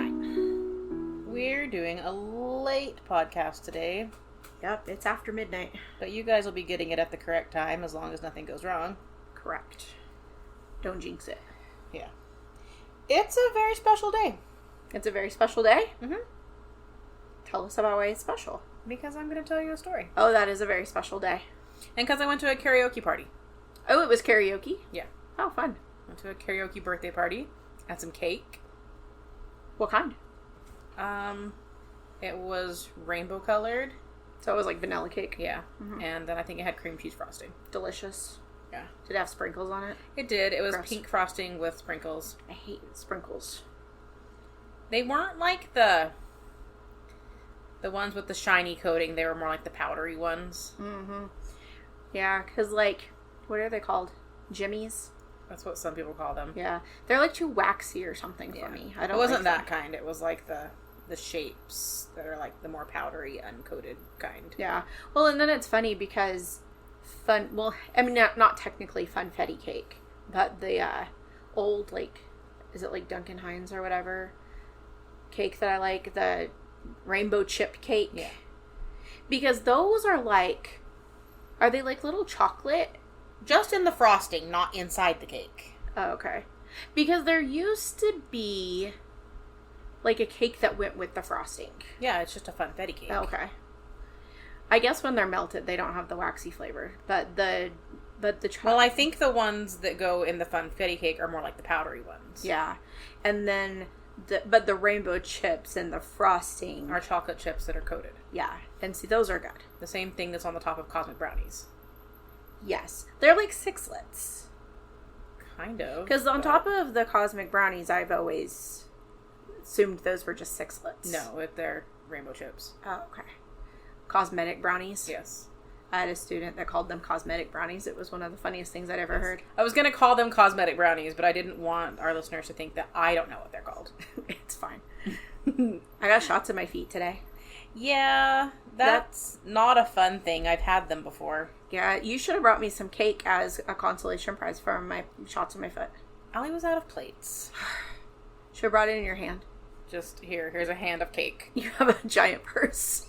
midnight. We're doing a late podcast today. Yep, it's after midnight. But you guys will be getting it at the correct time as long as nothing goes wrong. Correct. Don't jinx it. Yeah. It's a very special day. It's a very special day? Mm-hmm. Tell us about why it's special. Because I'm going to tell you a story. Oh, that is a very special day. And because I went to a karaoke party. Oh, it was karaoke? Yeah. Oh, fun. Went to a karaoke birthday party. Had some cake. What kind? It was rainbow colored. So it was like vanilla cake? Yeah. Mm-hmm. And then I think it had cream cheese frosting. Delicious. Yeah. Did it have sprinkles on it? It did. It was Gross. pink frosting with sprinkles. I hate sprinkles. They weren't like the ones with the shiny coating. They were more like the powdery ones. Mm-hmm. Yeah, because like, what are they called? Jimmies? That's what some people call them. Yeah. They're like too waxy or something for me. I don't It wasn't like that kind. It was like the shapes that are like the more powdery, uncoated kind. Yeah. Well, and then it's funny because not technically funfetti cake, but the old, like, is it like Duncan Hines or whatever cake that I like, the rainbow chip cake? Yeah. Because those are they like little chocolate? Just in the frosting, not inside the cake. Oh, okay. Because there used to be like a cake that went with the frosting. Yeah, it's just a funfetti cake. Okay. I guess when they're melted, they don't have the waxy flavor, but the chocolate. Well, I think the ones that go in the funfetti cake are more like the powdery ones. Yeah, and then the rainbow chips and the frosting are chocolate chips that are coated. Yeah, and see, those are good. The same thing that's on the top of cosmic brownies. Yes, they're like sixlets. Kind of. Because on top of the cosmic brownies, I've always assumed those were just sixlets. No, they're rainbow chips. Oh, okay. Cosmetic brownies? Yes. I had a student that called them cosmetic brownies. It was one of the funniest things I'd ever heard. I was going to call them cosmetic brownies, but I didn't want our listeners to think that I don't know what they're called. It's fine. I got shots in my feet today. Yeah, that's not a fun thing. I've had them before. Yeah, you should have brought me some cake as a consolation prize for my shots in my foot. Allie was out of plates. Should have brought it in your hand. Just here's a hand of cake. You have a giant purse.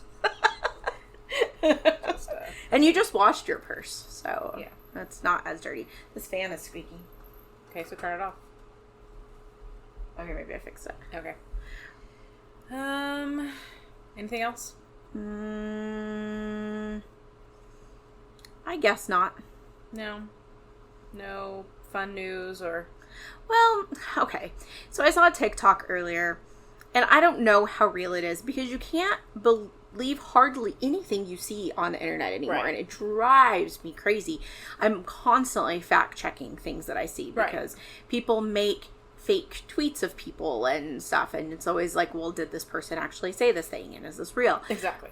And you just washed your purse, so yeah, that's not as dirty. This fan is squeaking. Okay, so turn it off. Okay, maybe I fixed it. Okay. Anything else? I guess not. No fun news or... Well, okay. So I saw a TikTok earlier, and I don't know how real it is because you can't believe hardly anything you see on the internet anymore, right. And it drives me crazy. I'm constantly fact-checking things that I see because people make fake tweets of people and stuff, and it's always like, well, did this person actually say this thing, and is this real? Exactly.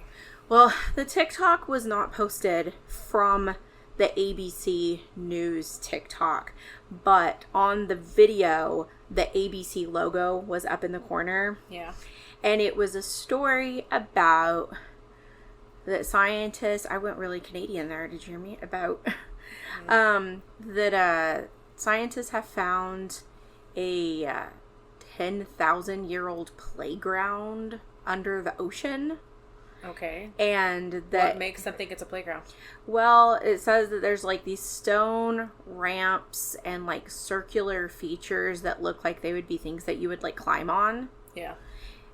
Well, the TikTok was not posted from the ABC News TikTok, but on the video, the ABC logo was up in the corner. Yeah. And it was a story about that scientists, I went really Canadian there, did you hear me? About, that scientists have found a 10,000-year-old playground under the ocean. Okay. And that... What makes them think it's a playground? Well, it says that there's like these stone ramps and like circular features that look like they would be things that you would like climb on. Yeah.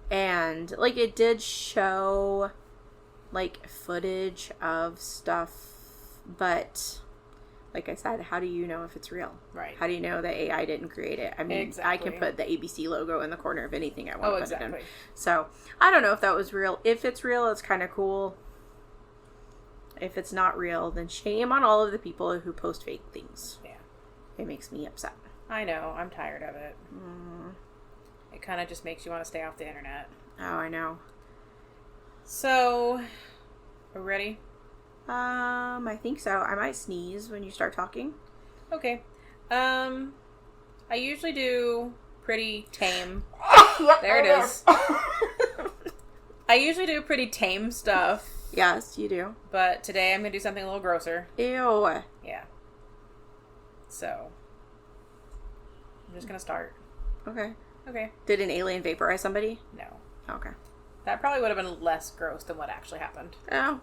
And like it did show like footage of stuff, but like I said, how do you know if it's real? Right. How do you know that AI didn't create it? I mean, exactly. I can put the ABC logo in the corner of anything I want to put it in. So I don't know if that was real. If it's real, it's kind of cool. If it's not real, then shame on all of the people who post fake things. Yeah. It makes me upset. I know. I'm tired of it. It kind of just makes you want to stay off the internet. Oh, I know. So, are we ready? I think so. I might sneeze when you start talking. Okay. I usually do pretty tame. There it is. I usually do pretty tame stuff. Yes, you do. But today I'm going to do something a little grosser. Ew. Yeah. So, I'm just going to start. Okay. Okay. Did an alien vaporize somebody? No. Okay. That probably would have been less gross than what actually happened. Oh,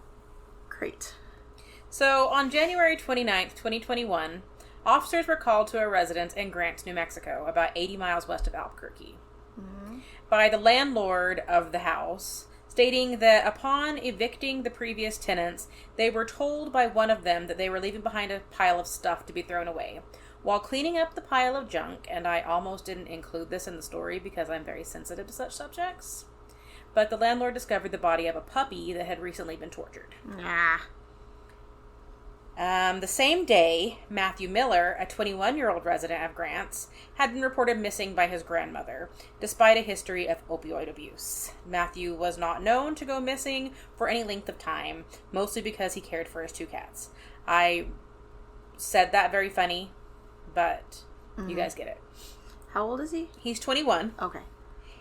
great. So, on January 29th, 2021, officers were called to a residence in Grants, New Mexico, about 80 miles west of Albuquerque, by the landlord of the house, stating that upon evicting the previous tenants, they were told by one of them that they were leaving behind a pile of stuff to be thrown away. While cleaning up the pile of junk, and I almost didn't include this in the story because I'm very sensitive to such subjects, but the landlord discovered the body of a puppy that had recently been tortured. The same day, Matthew Miller, a 21-year-old resident of Grants, had been reported missing by his grandmother, despite a history of opioid abuse. Matthew was not known to go missing for any length of time, mostly because he cared for his 2 cats. I said that very funny, but you guys get it. How old is he? He's 21. Okay.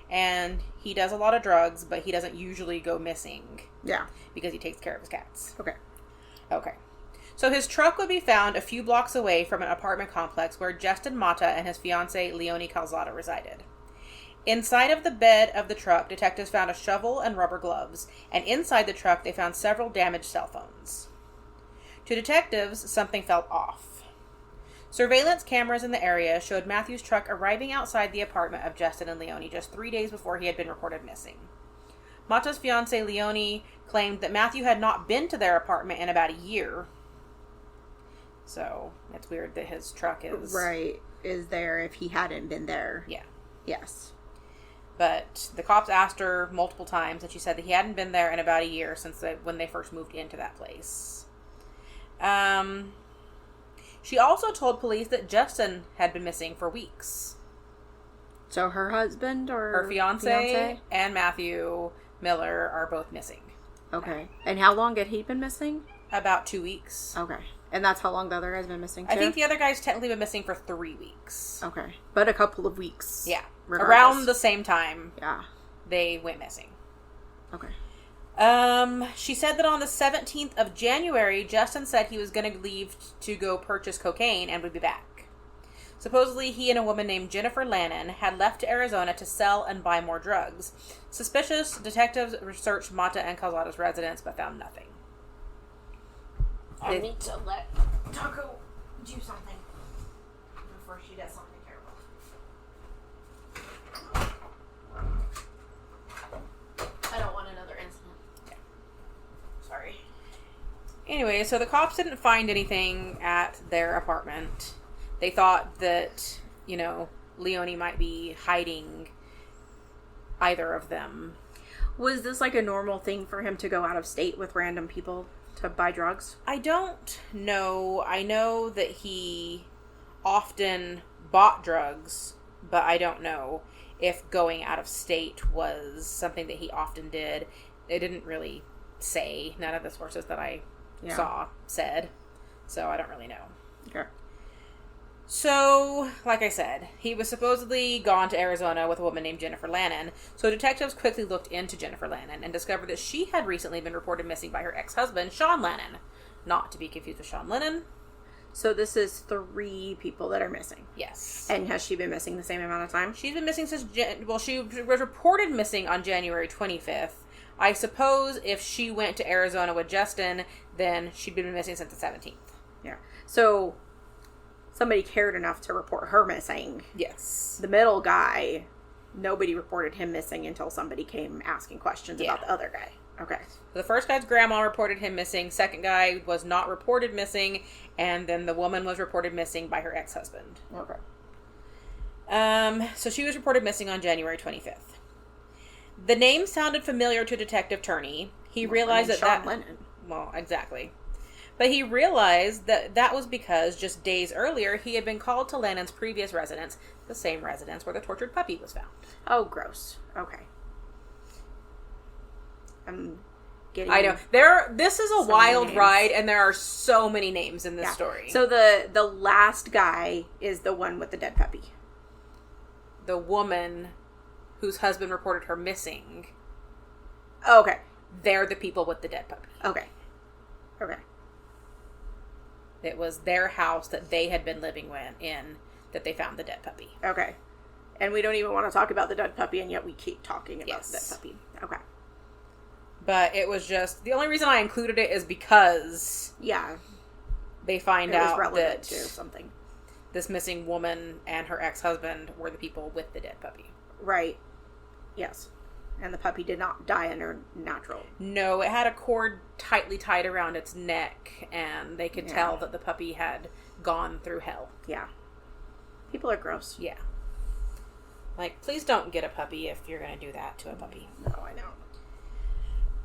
And he does a lot of drugs, but he doesn't usually go missing. Yeah. Because he takes care of his cats. Okay. Okay. So his truck would be found a few blocks away from an apartment complex where Justin Mata and his fiancée Leonie Calzada resided. Inside of the bed of the truck, detectives found a shovel and rubber gloves, and inside the truck they found several damaged cell phones. To detectives, something felt off. Surveillance cameras in the area showed Matthew's truck arriving outside the apartment of Justin and Leonie just 3 days before he had been reported missing. Mata's fiancée Leonie claimed that Matthew had not been to their apartment in about a year. So, it's weird that his truck is... Right. Is there if he hadn't been there. Yeah. Yes. But the cops asked her multiple times, and she said that he hadn't been there in about a year since when they first moved into that place. She also told police that Justin had been missing for weeks. So her husband or... Her fiancé and Matthew Miller are both missing. Okay. And how long had he been missing? About 2 weeks. Okay. And that's how long the other guy's been missing, too? I think the other guy's technically been missing for 3 weeks. Okay. But a couple of weeks. Yeah. Regardless. Around the same time. Yeah. They went missing. Okay. She said that on the 17th of January, Justin said he was going to leave to go purchase cocaine and would be back. Supposedly, he and a woman named Jennifer Lannon had left to Arizona to sell and buy more drugs. Suspicious, detectives searched Mata and Calzada's residence, but found nothing. I need to let Taco do something before she does something terrible. I don't want another incident. Okay. Sorry. Anyway, so the cops didn't find anything at their apartment. They thought that, Leonie might be hiding either of them. Was this like a normal thing for him to go out of state with random people to buy drugs? I don't know. I know that he often bought drugs, but I don't know if going out of state was something that he often did. It didn't really say. None of the sources that I saw said. So I don't really know. Okay. So, like I said, he was supposedly gone to Arizona with a woman named Jennifer Lannon. So detectives quickly looked into Jennifer Lannon and discovered that she had recently been reported missing by her ex-husband, Sean Lannon. Not to be confused with Sean Lennon. So this is 3 people that are missing. Yes. And has she been missing the same amount of time? She's been missing since... she was reported missing on January 25th. I suppose if she went to Arizona with Justin, then she'd been missing since the 17th. Yeah. So... somebody cared enough to report her missing. Yes. The middle guy, nobody reported him missing until somebody came asking questions about the other guy. Okay. The first guy's grandma reported him missing. Second guy was not reported missing. And then the woman was reported missing by her ex-husband. Okay. So she was reported missing on January 25th. The name sounded familiar to Detective Turney. He realized that Sean Lannon. Well, exactly. But he realized that that was because just days earlier he had been called to Lannon's previous residence, the same residence where the tortured puppy was found. Oh, gross. Okay. I'm getting... I know. This is a wild ride, and there are so many names in this story. So the last guy is the one with the dead puppy. The woman whose husband reported her missing. Oh, okay. They're the people with the dead puppy. Okay. Okay. It was their house that they had been living in that they found the dead puppy. Okay. And we don't even want to talk about the dead puppy, and yet we keep talking about the dead puppy. Okay. But it was just... The only reason I included it is because... Yeah. They find out that... to something. This missing woman and her ex-husband were the people with the dead puppy. Right. Yes. And the puppy did not die under natural. No, it had a cord tightly tied around its neck, and they could tell that the puppy had gone through hell. Yeah. People are gross. Yeah. Like, please don't get a puppy if you're going to do that to a puppy. No, I know.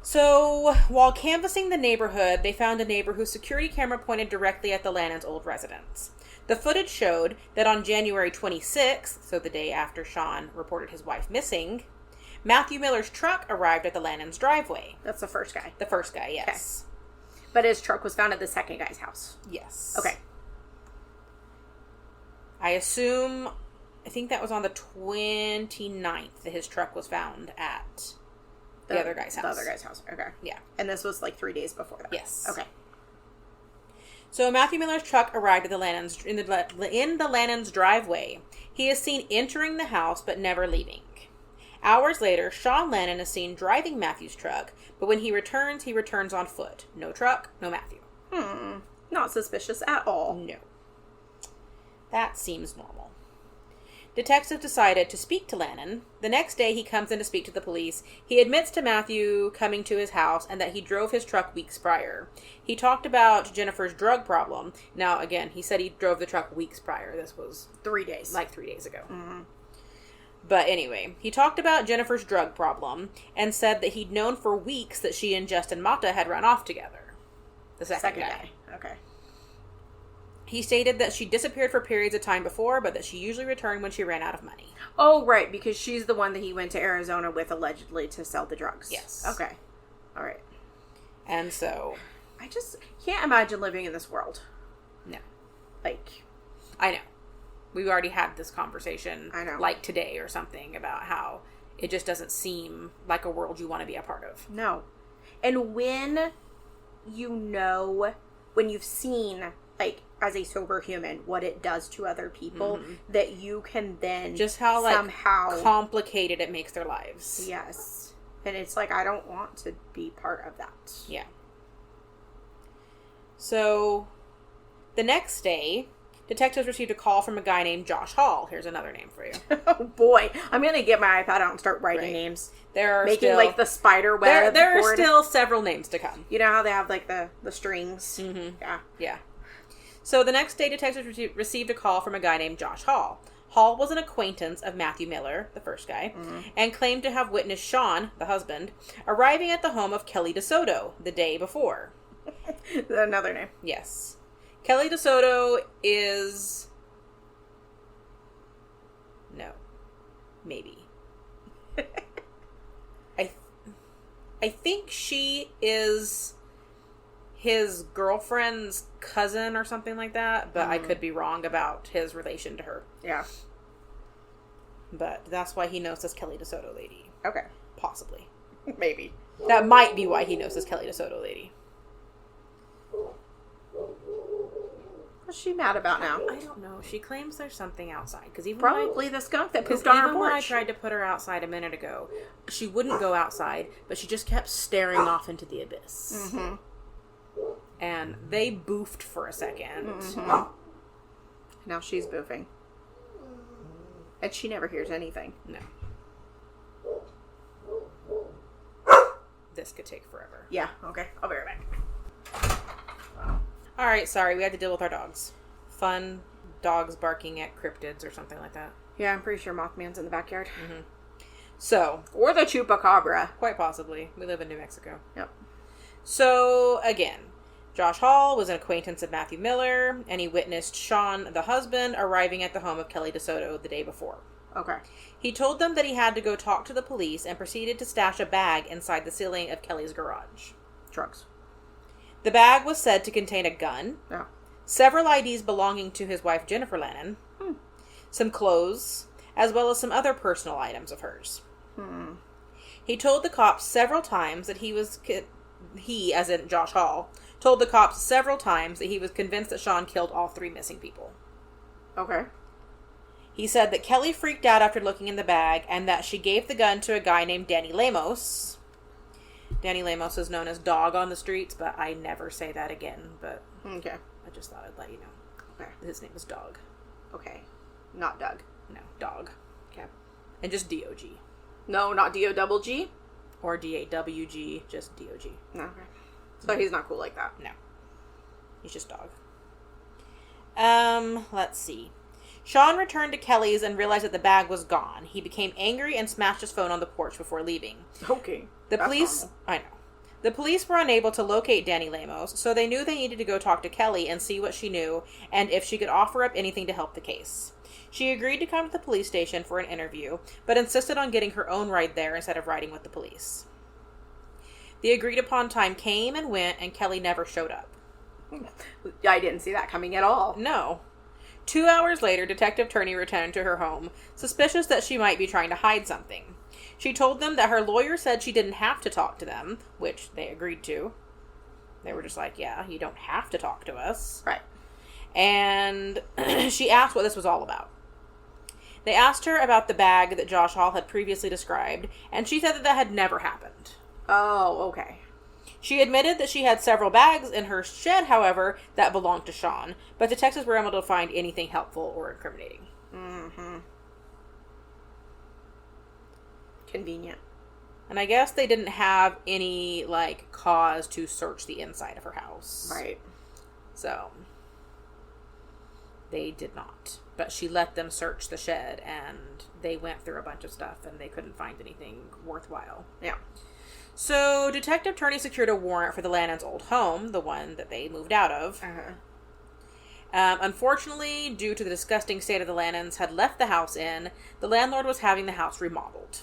So, while canvassing the neighborhood, they found a neighbor whose security camera pointed directly at the Lannons' old residence. The footage showed that on January 26th, so the day after Sean reported his wife missing, Matthew Miller's truck arrived at the Lannons' driveway. That's the first guy. The first guy, yes. Okay. But his truck was found at the second guy's house. Yes. Okay. I think that was on the 29th that his truck was found at the other guy's house. The other guy's house, okay. Yeah. And this was like 3 days before that. Yes. Okay. So Matthew Miller's truck arrived at the Lannons in the Lannons' driveway. He is seen entering the house but never leaving. Hours later, Sean Lannon is seen driving Matthew's truck, but when he returns on foot. No truck, no Matthew. Not suspicious at all. No. That seems normal. Detectives decided to speak to Lannon. The next day, he comes in to speak to the police. He admits to Matthew coming to his house and that he drove his truck weeks prior. He talked about Jennifer's drug problem. Now, again, he said he drove the truck weeks prior. This was 3 days. Like 3 days ago. Mm-hmm. But anyway, he talked about Jennifer's drug problem and said that he'd known for weeks that she and Justin Mata had run off together. The second guy. Okay. He stated that she disappeared for periods of time before, but that she usually returned when she ran out of money. Oh, right, because she's the one that he went to Arizona with, allegedly, to sell the drugs. Yes. Okay. All right. And so... I just can't imagine living in this world. No. Like... I know. We've already had this conversation, I know, like today or something, about how it just doesn't seem like a world you want to be a part of. No. And when you've seen, like, as a sober human, what it does to other people, that you can then just how, like, somehow complicated it makes their lives. Yes. And it's like, I don't want to be part of that. Yeah. So, the next day, detectives received a call from a guy named Josh Hall. Here's another name for you. Oh, boy. I'm going to get my iPad out and start writing names. There are Making, like, the spider web. There are still several names to come. You know how they have, like, the strings? Mm-hmm. Yeah. Yeah. So, the next day, detectives received a call from a guy named Josh Hall. Hall was an acquaintance of Matthew Miller, the first guy, and claimed to have witnessed Sean, the husband, arriving at the home of Kelly DeSoto the day before. Another name. Yes. Kelly DeSoto is... No. Maybe. I think she is his girlfriend's cousin or something like that, but I could be wrong about his relation to her. Yeah. But that's why he knows this Kelly DeSoto lady. Okay. Possibly. Maybe. That might be why he knows this Kelly DeSoto lady. What's she mad about now? I don't know. She claims there's something outside. Probably the skunk that pooped on her porch. When I tried to put her outside a minute ago, she wouldn't go outside, but she just kept staring off into the abyss. Mm-hmm. And they boofed for a second. Mm-hmm. Now she's boofing. And she never hears anything. No. This could take forever. Yeah, okay. I'll be right back. Alright, sorry. We had to deal with our dogs. Fun dogs barking at cryptids or something like that. Yeah, I'm pretty sure Mothman's in the backyard. Mm-hmm. So. Or the Chupacabra. Quite possibly. We live in New Mexico. Yep. So, again, Josh Hall was an acquaintance of Matthew Miller, and he witnessed Sean, the husband, arriving at the home of Kelly DeSoto the day before. Okay. He told them that he had to go talk to the police and proceeded to stash a bag inside the ceiling of Kelly's garage. Drugs. The bag was said to contain a gun, several IDs belonging to his wife Jennifer Lannon, some clothes, as well as some other personal items of hers. He told the cops several times that he, as in Josh Hall, told the cops several times that he was convinced that Sean killed all 3 missing people. Okay. He said that Kelly freaked out after looking in the bag and that she gave the gun to a guy named Danny Lemos. Danny Lemos is known as Dog on the streets, but I never say that again. But Okay. I just thought I'd let you know. Okay. His name is Dog. Okay. Not Doug. No, Dog. Okay. And just D-O-G. No, not D-O-double-G? Or D-A-W-G, just D-O-G. No, okay. So he's not cool like that. No. He's just Dog. Let's see. Sean returned to Kelly's and realized that the bag was gone. He became angry and smashed his phone on the porch before leaving. Okay. The police... Normal. I know. The police were unable to locate Danny Lemos, so they knew they needed to go talk to Kelly and see what she knew and if she could offer up anything to help the case. She agreed to come to the police station for an interview, but insisted on getting her own ride there instead of riding with the police. The agreed upon time came and went, and Kelly never showed up. I didn't see that coming at all. No. 2 hours later, Detective Turney returned to her home, suspicious that she might be trying to hide something. She told them that her lawyer said she didn't have to talk to them, which they agreed to. They were just like, yeah, you don't have to talk to us. Right. And she asked what this was all about. They asked her about the bag that Josh Hall had previously described, and she said that that had never happened. Oh, okay. She admitted that she had several bags in her shed, however, that belonged to Sean, but detectives were able to find anything helpful or incriminating. Mm-hmm. Convenient. And I guess they didn't have any, cause to search the inside of her house. Right. So, they did not. But she let them search the shed, and they went through a bunch of stuff, and they couldn't find anything worthwhile. Yeah. So, Detective Turney secured a warrant for the Lannons' old home, the one that they moved out of. Unfortunately, due to the disgusting state of the Lannons had left the house in, the landlord was having the house remodeled.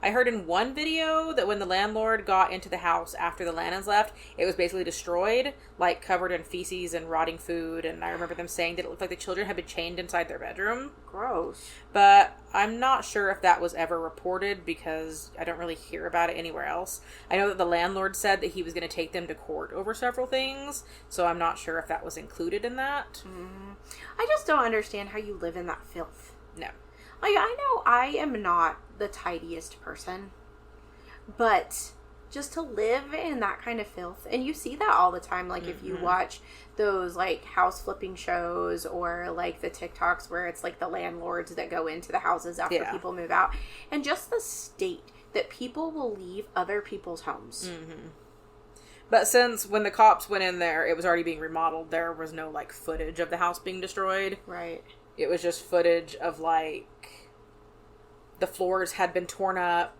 I heard in one video that when the landlord got into the house after the Lannons left, it was basically destroyed, covered in feces and rotting food, and I remember them saying that it looked like the children had been chained inside their bedroom. Gross. But I'm not sure if that was ever reported because I don't really hear about it anywhere else. I know that the landlord said that he was going to take them to court over several things, so I'm not sure if that was included in that. Mm. I just don't understand how you live in that filth. No. I know I am not the tidiest person, but just to live in that kind of filth, and you see that all the time, if you watch those, house flipping shows, or, the TikToks where it's, the landlords that go into the houses after people move out, and just the state that people will leave other people's homes. Mm-hmm. But since when the cops went in there, it was already being remodeled, there was no, footage of the house being destroyed. Right. It was just footage of, the floors had been torn up,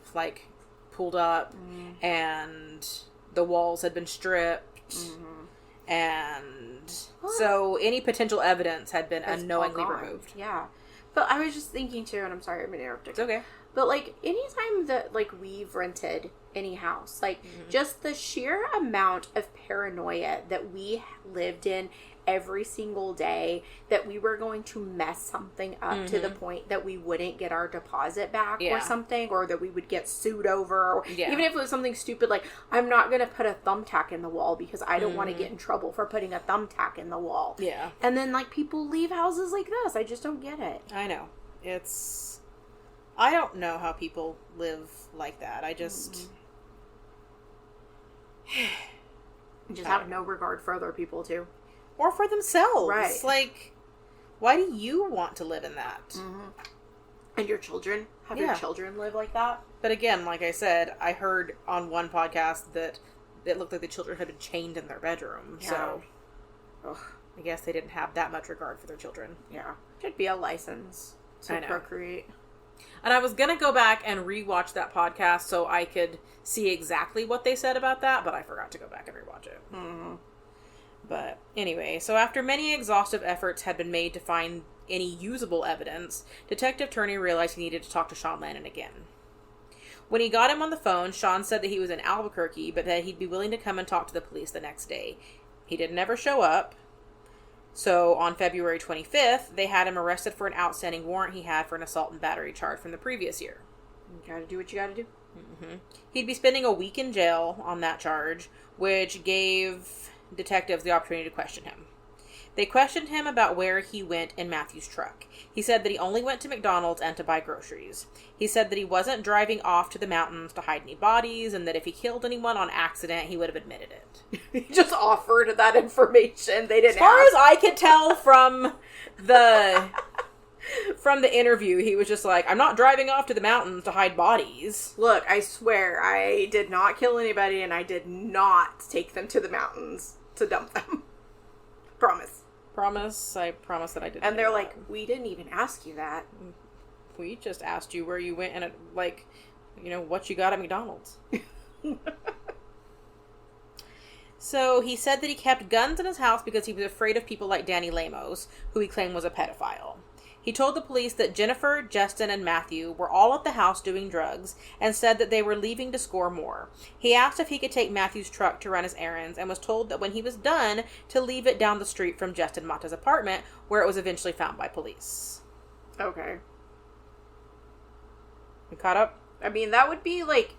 pulled up, and the walls had been stripped, and so any potential evidence had been unknowingly removed. Yeah. But I was just thinking, too, and I'm sorry I'm interrupting. It's okay. But, anytime that, we've rented any house, just the sheer amount of paranoia that we lived in every single day, that we were going to mess something up to the point that we wouldn't get our deposit back or something, or that we would get sued over, or even if it was something stupid, I'm not going to put a thumbtack in the wall because I don't want to get in trouble for putting a thumbtack in the wall. Yeah. And then, people leave houses like this. I just don't get it. I know. I don't know how people live like that. I just... Just have no regard for other people, too. Or for themselves. Right. Why do you want to live in that? Mm-hmm. And your children? Have your children live like that? But again, like I said, I heard on one podcast that it looked like the children had been chained in their bedroom. Yeah. So, I guess they didn't have that much regard for their children. Yeah. Should be a license to procreate. And I was going to go back and rewatch that podcast so I could see exactly what they said about that, but I forgot to go back and rewatch it. Mm-hmm. But anyway, so after many exhaustive efforts had been made to find any usable evidence, Detective Turney realized he needed to talk to Sean Lannon again. When he got him on the phone, Sean said that he was in Albuquerque, but that he'd be willing to come and talk to the police the next day. He didn't ever show up. So on February 25th, they had him arrested for an outstanding warrant he had for an assault and battery charge from the previous year. You gotta do what you gotta do. Mm-hmm. He'd be spending a week in jail on that charge, which gave detectives the opportunity to question him. They questioned him about where he went in Matthew's truck. He said that he only went to McDonald's and to buy groceries. He said that he wasn't driving off to the mountains to hide any bodies, and that if he killed anyone on accident, he would have admitted it. He just offered that information. They didn't As far ask. as I could tell from the interview, he was just like, I'm not driving off to the mountains to hide bodies. Look, I swear, I did not kill anybody, and I did not take them to the mountains to dump them. Promise. I promise that I didn't. And they're like, we didn't even ask you that. We just asked you where you went and, what you got at McDonald's. So he said that he kept guns in his house because he was afraid of people like Danny Lemos, who he claimed was a pedophile. He told the police that Jennifer, Justin, and Matthew were all at the house doing drugs and said that they were leaving to score more. He asked if he could take Matthew's truck to run his errands and was told that when he was done to leave it down the street from Justin Mata's apartment, where it was eventually found by police. Okay. You caught up? I mean, that would be like...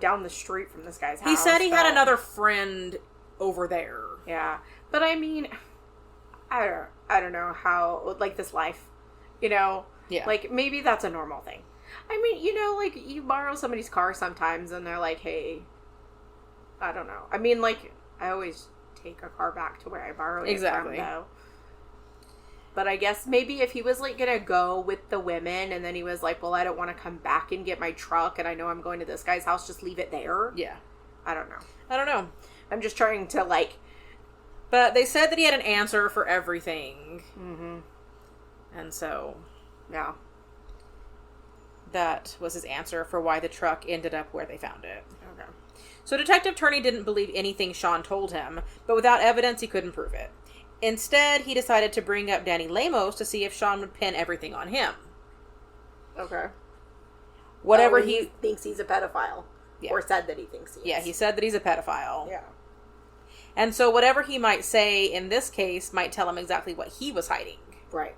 down the street from this guy's house. He said he had another friend over there. Yeah. But I mean, I don't know how, like, this life, Yeah. Like, maybe that's a normal thing. I mean, like, you borrow somebody's car sometimes and they're like, hey, I don't know. I mean, like, I always take a car back to where I borrowed it from, though. But I guess maybe if he was, like, gonna go with the women and then he was like, well, I don't want to come back and get my truck and I know I'm going to this guy's house, just leave it there. Yeah. I don't know. I'm just trying to, like... But they said that he had an answer for everything. Mm-hmm. And so... Yeah. That was his answer for why the truck ended up where they found it. Okay. So Detective Turney didn't believe anything Sean told him, but without evidence, he couldn't prove it. Instead, he decided to bring up Danny Lemos to see if Sean would pin everything on him. Okay. Whatever he thinks he's a pedophile. Yeah. Or said that he thinks he is. Yeah, he said that he's a pedophile. Yeah. And so whatever he might say in this case might tell him exactly what he was hiding. Right.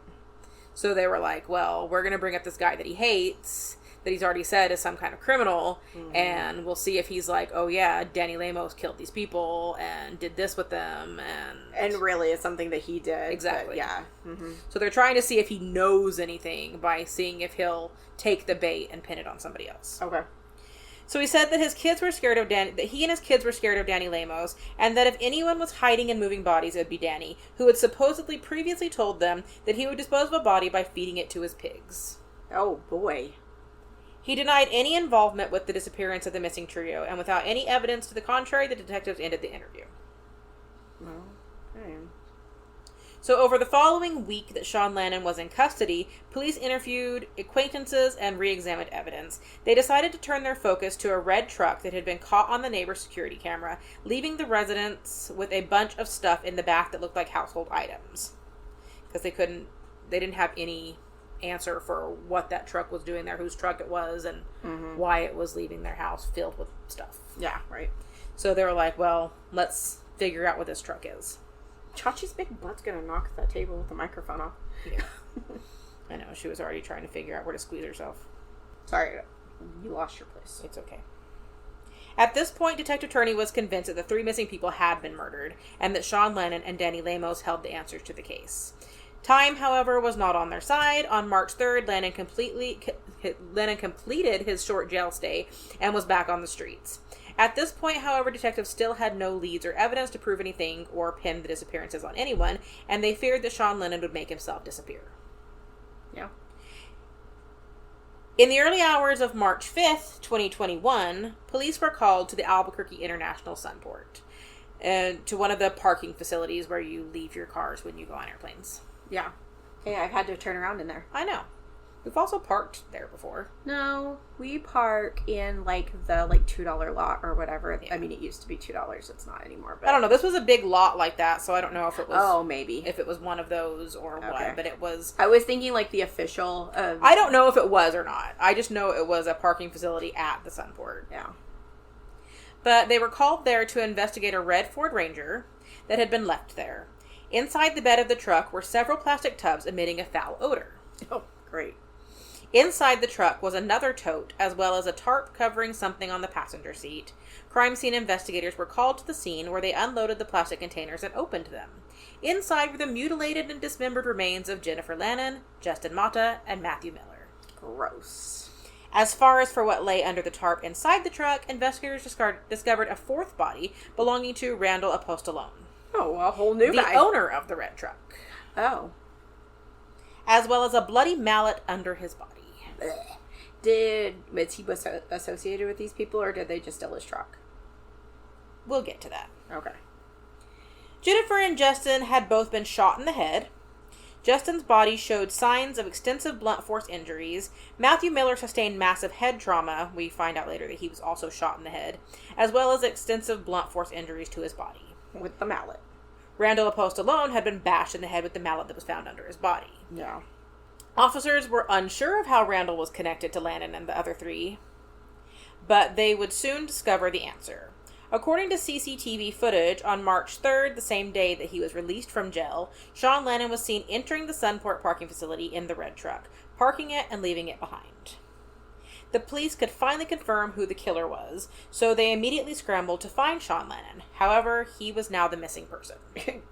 So they were like, well, we're going to bring up this guy that he hates, that he's already said is some kind of criminal, and we'll see if he's like, oh yeah, Danny Lemos killed these people and did this with them. And really it's something that he did. Exactly. Yeah. Mm-hmm. So they're trying to see if he knows anything by seeing if he'll take the bait and pin it on somebody else. Okay. So he said that he and his kids were scared of Danny Lemos, and that if anyone was hiding and moving bodies, it would be Danny, who had supposedly previously told them that he would dispose of a body by feeding it to his pigs. Oh, boy. He denied any involvement with the disappearance of the missing trio, and without any evidence to the contrary, the detectives ended the interview. Okay. So over the following week that Sean Lannon was in custody, police interviewed acquaintances and re-examined evidence. They decided to turn their focus to a red truck that had been caught on the neighbor's security camera, leaving the residents with a bunch of stuff in the back that looked like household items. Because they didn't have any answer for what that truck was doing there, whose truck it was, and why it was leaving their house filled with stuff. Yeah, right. So they were like, well, let's figure out what this truck is. Chachi's big butt's gonna knock that table with the microphone off. Yeah. I know, she was already trying to figure out where to squeeze herself. Sorry, you lost your place. It's okay. At this point, Detective Turney was convinced that the three missing people had been murdered, and that Sean Lannon and Danny Lemos held the answers to the case. Time, however, was not on their side. On March 3rd, Lannon completed his short jail stay and was back on the streets. At this point, however, detectives still had no leads or evidence to prove anything or pin the disappearances on anyone, and they feared that Sean Lannon would make himself disappear. Yeah. In the early hours of March 5th, 2021, police were called to the Albuquerque International Sunport, and to one of the parking facilities where you leave your cars when you go on airplanes. Yeah. Hey, I've had to turn around in there. I know. We've also parked there before. No, we park in, like, the, like, $2 lot or whatever. Yeah. I mean, it used to be $2. It's not anymore. But I don't know. This was a big lot like that, so I don't know if it was... Oh, maybe. If it was one of those or what, but it was... I was thinking, like, the official... I don't know if it was or not. I just know it was a parking facility at the Sunport. Yeah. But they were called there to investigate a red Ford Ranger that had been left there. Inside the bed of the truck were several plastic tubs emitting a foul odor. Oh, great. Inside the truck was another tote, as well as a tarp covering something on the passenger seat. Crime scene investigators were called to the scene, where they unloaded the plastic containers and opened them. Inside were the mutilated and dismembered remains of Jennifer Lannon, Justin Mata, and Matthew Miller. Gross. As far as for what lay under the tarp inside the truck, investigators discovered a fourth body belonging to Randall Apostolone. Oh, a whole new guy. The owner of the red truck. Oh. As well as a bloody mallet under his body. Was he associated with these people, or did they just steal his truck? We'll get to that. Okay. Jennifer and Justin had both been shot in the head. Justin's body showed signs of extensive blunt force injuries. Matthew Miller sustained massive head trauma. We find out later that he was also shot in the head, as well as extensive blunt force injuries to his body. With the mallet. Randall Apostolone had been bashed in the head with the mallet that was found under his body. Yeah. Officers were unsure of how Randall was connected to Lannon and the other three, but they would soon discover the answer. According to CCTV footage, on March 3rd, the same day that he was released from jail, Sean Lannon was seen entering the Sunport parking facility in the red truck, parking it and leaving it behind. The police could finally confirm who the killer was, so they immediately scrambled to find Sean Lannon. However, he was now the missing person.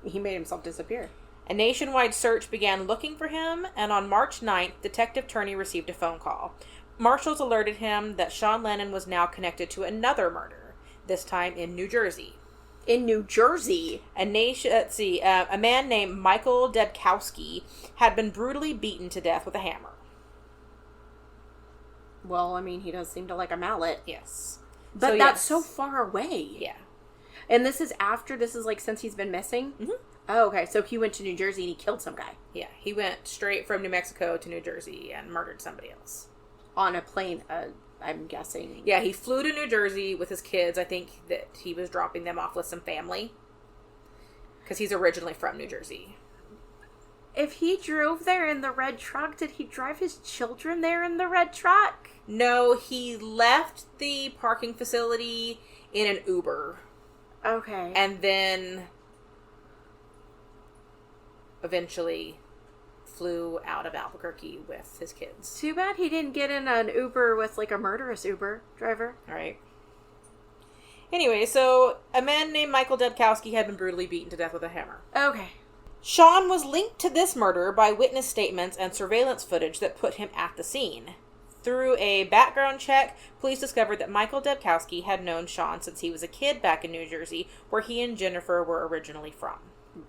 He made himself disappear. A nationwide search began looking for him, and on March 9th, Detective Turney received a phone call. Marshals alerted him that Sean Lannon was now connected to another murder, this time in New Jersey. In New Jersey? A man named Michael Debkowski had been brutally beaten to death with a hammer. Well, I mean, he does seem to like a mallet. Yes. But that's so far away. Yeah. And this is like since he's been missing? Mm-hmm. Oh, okay. So he went to New Jersey and he killed some guy. Yeah, he went straight from New Mexico to New Jersey and murdered somebody else. On a plane, I'm guessing. Yeah, he flew to New Jersey with his kids. I think that he was dropping them off with some family. Because he's originally from New Jersey. If he drove there in the red truck, did he drive his children there in the red truck? No, he left the parking facility in an Uber. Okay. And then eventually flew out of Albuquerque with his kids. Too bad he didn't get in an Uber with like a murderous Uber driver. All right. Anyway, so a man named Michael Debkowski had been brutally beaten to death with a hammer. Okay. Sean was linked to this murder by witness statements and surveillance footage that put him at the scene. Through a background check, police discovered that Michael Debkowski had known Sean since he was a kid back in New Jersey, where he and Jennifer were originally from.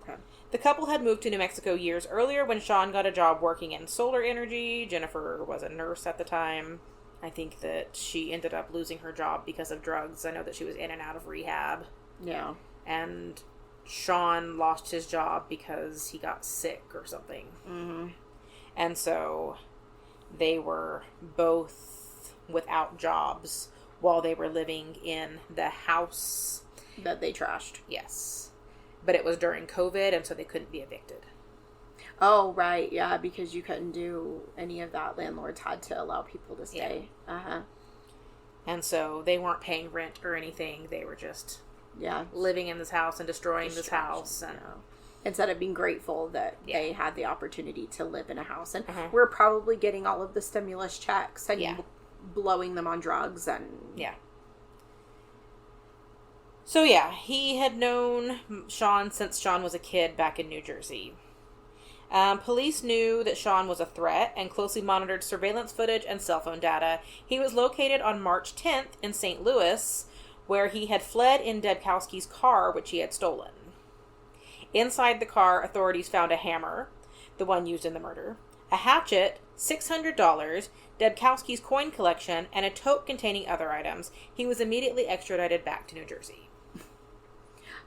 Okay. The couple had moved to New Mexico years earlier when Sean got a job working in solar energy. Jennifer was a nurse at the time. I think that she ended up losing her job because of drugs. I know that she was in and out of rehab. Yeah. And Sean lost his job because he got sick or something. Mm-hmm. And so they were both without jobs while they were living in the house that they trashed. Yes. But it was during COVID, and so they couldn't be evicted. Oh, right. Yeah, because you couldn't do any of that. Landlords had to allow people to stay. Yeah. Uh-huh. And so they weren't paying rent or anything. They were just living in this house and destroying this house. And instead of being grateful that they had the opportunity to live in a house. And we're probably getting all of the stimulus checks and blowing them on drugs. And So he had known Sean since Sean was a kid back in New Jersey. Police knew that Sean was a threat and closely monitored surveillance footage and cell phone data. He was located on March 10th in St. Louis, where he had fled in Debkowski's car, which he had stolen. Inside the car, authorities found a hammer, the one used in the murder, a hatchet, $600, Debkowski's coin collection, and a tote containing other items. He was immediately extradited back to New Jersey.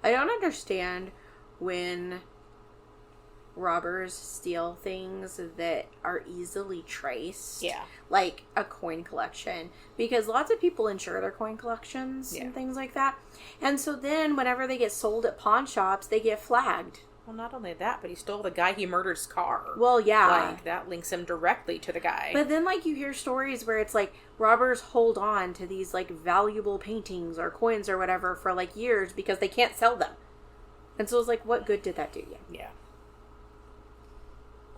I don't understand when robbers steal things that are easily traced. Yeah. Like a coin collection. Because lots of people insure their coin collections and things like that. And so then whenever they get sold at pawn shops, they get flagged. Well, not only that, but he stole the guy he murdered's car. Well, yeah. Like, that links him directly to the guy. But then, like, you hear stories where it's like robbers hold on to these, like, valuable paintings or coins or whatever for, like, years because they can't sell them. And so it's like, what good did that do you? Yeah.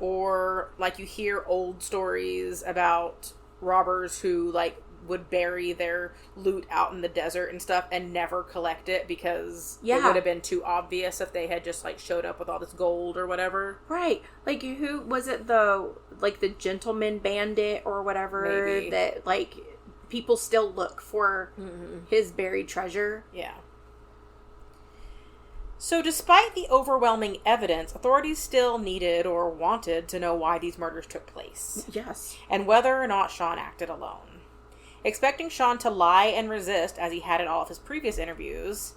Or, like, you hear old stories about robbers who, like, would bury their loot out in the desert and stuff and never collect it because it would have been too obvious if they had just, like, showed up with all this gold or whatever. Right. Like, who was it, the gentleman bandit or whatever? Maybe. That, like, people still look for his buried treasure. Yeah. So despite the overwhelming evidence, authorities still needed or wanted to know why these murders took place. Yes. And whether or not Sean acted alone. Expecting Sean to lie and resist, as he had in all of his previous interviews,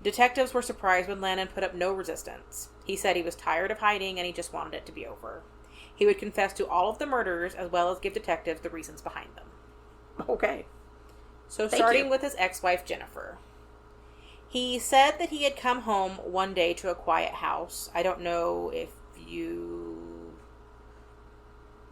detectives were surprised when Lannon put up no resistance. He said he was tired of hiding and he just wanted it to be over. He would confess to all of the murders as well as give detectives the reasons behind them. Okay. So starting with his ex-wife, Jennifer. He said that he had come home one day to a quiet house. I don't know if you...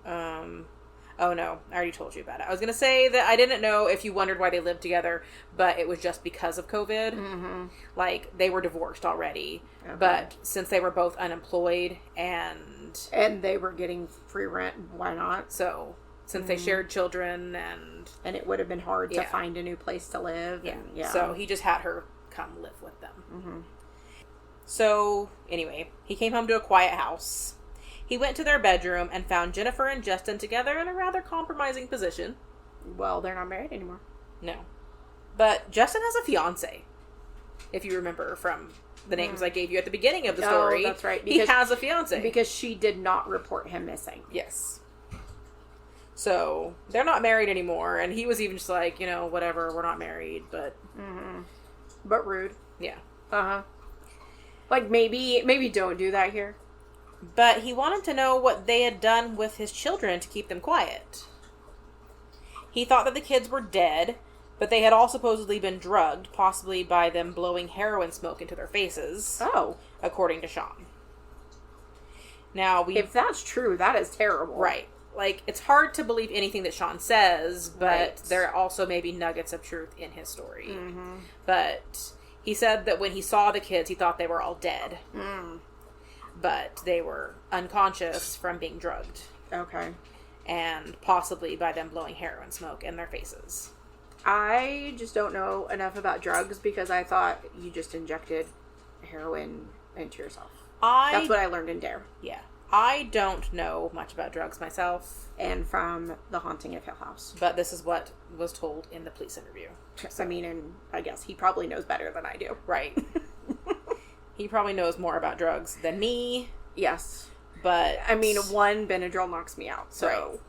Oh, no. I already told you about it. I was going to say that I didn't know if you wondered why they lived together, but it was just because of COVID. Mm-hmm. Like, they were divorced already. Okay. But since they were both unemployed and they were getting free rent, why not? So, since they shared children and it would have been hard to find a new place to live. Yeah. So, he just had her come live with them. Mm-hmm. So, anyway, he came home to a quiet house. He went to their bedroom and found Jennifer and Justin together in a rather compromising position. Well, they're not married anymore. No. But Justin has a fiance, if you remember from the names I gave you at the beginning of the story. Oh, that's right. He has a fiance. Because she did not report him missing. Yes. So, they're not married anymore, and he was even just like, you know, whatever, we're not married, but... Mm-hmm. But rude. Yeah. Uh-huh. Like, maybe don't do that here. But he wanted to know what they had done with his children to keep them quiet. He thought that the kids were dead, but they had all supposedly been drugged, possibly by them blowing heroin smoke into their faces. Oh. According to Sean. Now, if that's true, that is terrible. Right. Like, it's hard to believe anything that Sean says, but there are also maybe nuggets of truth in his story. Mm-hmm. But he said that when he saw the kids, he thought they were all dead. Mm. But they were unconscious from being drugged. Okay. And possibly by them blowing heroin smoke in their faces. I just don't know enough about drugs because I thought you just injected heroin into yourself. That's what I learned in DARE. Yeah. I don't know much about drugs myself. And from The Haunting of Hill House. But this is what was told in the police interview. So. I mean, and I guess he probably knows better than I do. Right. He probably knows more about drugs than me. Yes. But... I mean, one Benadryl knocks me out, so... Right.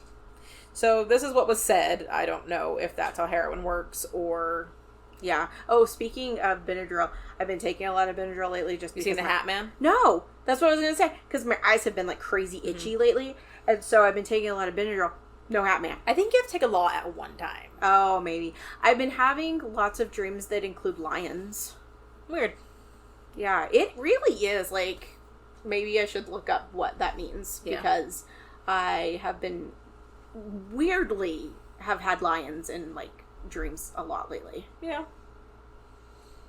So, this is what was said. I don't know if that's how heroin works, or... Yeah. Oh, speaking of Benadryl, I've been taking a lot of Benadryl lately just because... You seen The Hat Man? No! That's what I was going to say. Because my eyes have been, like, crazy itchy lately. And so I've been taking a lot of Benadryl. No Hat Man. I think you have to take a lot at one time. Oh, maybe. I've been having lots of dreams that include lions. Weird. Yeah, it really is, like, maybe I should look up what that means, because I have been, weirdly, have had lions in, like, dreams a lot lately. Yeah.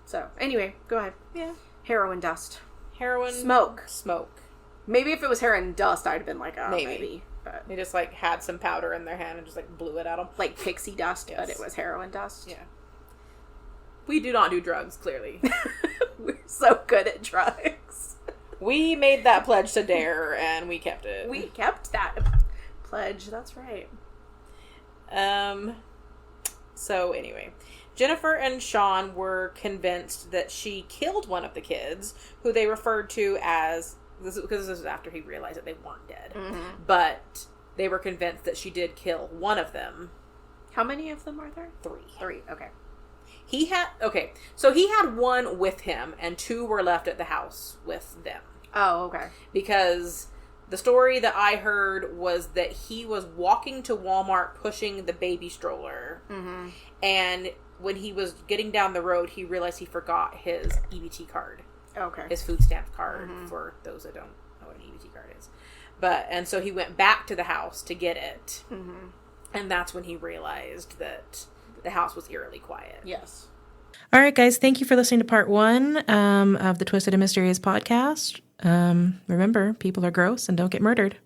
So, anyway, go ahead. Yeah. Heroin dust. Heroin. Smoke. Maybe if it was heroin dust, I'd have been like, oh, maybe. But they just, like, had some powder in their hand and just, like, blew it at them. Like pixie dust, but it was heroin dust. Yeah. We do not do drugs, clearly. We're so good at drugs. We made that pledge to DARE, and we kept it. We kept that pledge, that's right. So, anyway. Jennifer and Sean were convinced that she killed one of the kids, who they referred to as... because this was after he realized that they weren't dead. Mm-hmm. But they were convinced that she did kill one of them. How many of them are there? 3. Okay. So he had one with him, and 2 were left at the house with them. Oh, okay. Because the story that I heard was that he was walking to Walmart pushing the baby stroller, and when he was getting down the road, he realized he forgot his EBT card. Okay. His food stamp card, for those that don't know what an EBT card is. And so he went back to the house to get it, and that's when he realized that the house was eerily quiet. Yes. All right, guys. Thank you for listening to part 1 of the Twisted and Mysterious podcast. Remember, people are gross and don't get murdered.